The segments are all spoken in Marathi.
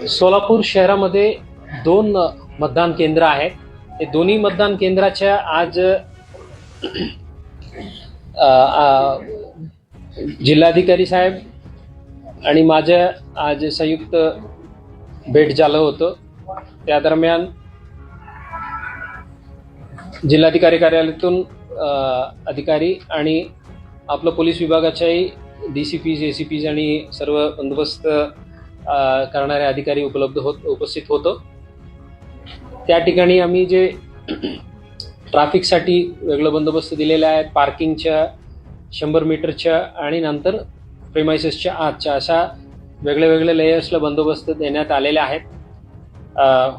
सोलापूर शहरामध्ये 2 मतदान केंद्र आहेत. ते दोन्ही मतदान केंद्राच्या आज जिल्हाधिकारी साहेब आणि माझ्या आज संयुक्त भेट झालं होतं. त्या दरम्यान जिल्हाधिकारी कार्यालयातून अधिकारी आणि आपलं पोलीस विभागाच्याही DCPs, ACPs आणि सर्व बंदोबस्त करणारे अधिकारी उपस्थित होतो. त्या ठिकाणी आम्ही जे ट्रॅफिकसाठी वेगळं बंदोबस्त दिलेला आहे, पार्किंगच्या 100 मीटरच्या आणि नंतर प्रेमाइसेसच्या आतच्या अशा वेगळे लेयर्सला बंदोबस्त देण्यात आलेले आहेत.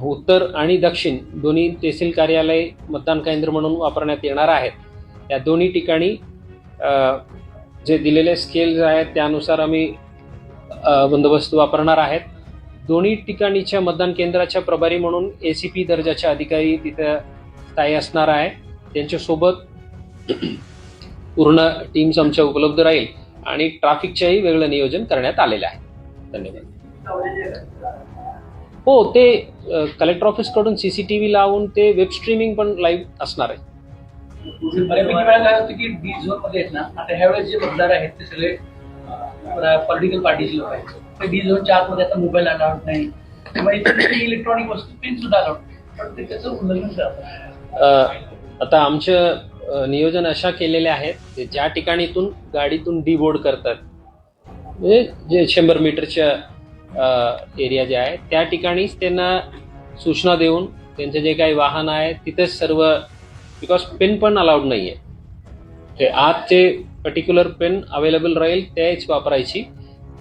उत्तर आणि दक्षिण दोन्ही तहसील कार्यालय मतदान केंद्र म्हणून वापरण्यात येणार आहेत. या दोन्ही ठिकाणी जे दिलेले स्केल्स आहेत त्यानुसार आम्ही बंदोबस्त वापरणार आहेत. दोन्ही ठिकाणीच्या मतदान केंद्राच्या प्रभारी म्हणून ACP दर्जाचे अधिकारी तिथे स्थायी असणार आहे. त्यांच्यासोबत पूर्ण टीम्स आमच्या उपलब्ध राहील आणि ट्रॅफिकचंही वेगळं नियोजन करण्यात आलेलं आहे. धन्यवाद. हो, ते कलेक्टर ऑफिसकडून CCTV लावून ते वेब स्ट्रीमिंग पण लाईव्ह असणार आहे. बऱ्यापैकी वेळा काय होतं की डी झोन मध्ये आहेत ना, आता ह्यावेळेस जे मतदार आहेत ते सगळे पॉलिटिकल पार्टीचे लोक आहेत. ते डी झोनच्या आतमध्ये आता मोबाईल अलाउड नाही किंवा इलेक्ट्रॉनिक वस्तू पेन सुद्धा अलाउड, पण ते त्याचं उल्लंघन करतात. आता आमचं नियोजन अशा केलेले आहेत ज्या ठिकाणीतून गाडीतून डिबोर्ड करतात, म्हणजे जे 100 मीटरच्या एरिया जे आहे त्या ठिकाणीच त्यांना सूचना देऊन त्यांचे जे काही वाहन आहे तिथेच सर्व, बिकॉज पेन पण अलाउड नाही आहे, ते आजचे पर्टिक्युलर पेन अवेलेबल राहील तेच वापरायची.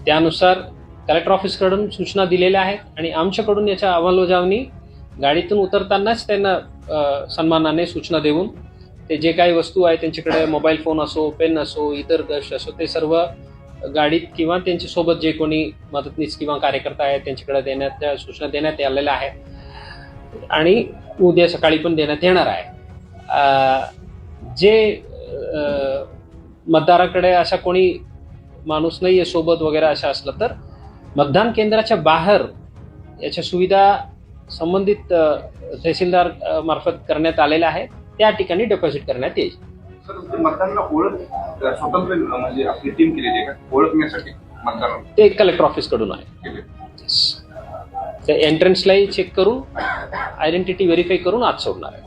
त्यानुसार कलेक्टर ऑफिसकडून सूचना दिलेल्या आहेत आणि आमच्याकडून याच्या अंमलबजावणी गाडीतून उतरतानाच त्यांना सन्मानाने सूचना देऊन ते जे काही वस्तू आहे त्यांच्याकडे मोबाईल फोन असो, पेन असो, इतर गोष्ट असो, ते सर्व गाडीत किंवा त्यांच्यासोबत जे कोणी मदतनीस किंवा कार्यकर्ता आहेत त्यांच्याकडे देण्याच्या सूचना देण्यात आलेल्या आहेत आणि उद्या सकाळी पण देण्यात येणार आहे. जे मतदाराकडे असा कोणी माणूस नाही आहे सोबत वगैरे असं असलं तर मतदान केंद्राच्या बाहेर याच्या सुविधा संबंधित तहसीलदार मार्फत करण्यात आलेल्या आहेत. त्या ठिकाणी डिपॉझिट करण्यात येईल. सर, मतदारांना ओळख स्वतंत्र म्हणजे आपली टीम केलेली आहे का ओळखण्यासाठी मतदारांना? ते कलेक्टर ऑफिसकडून आहे. ते एंट्रन्सलाही चेक करून आयडेंटिटी व्हेरीफाय करून आत सोडणार आहे.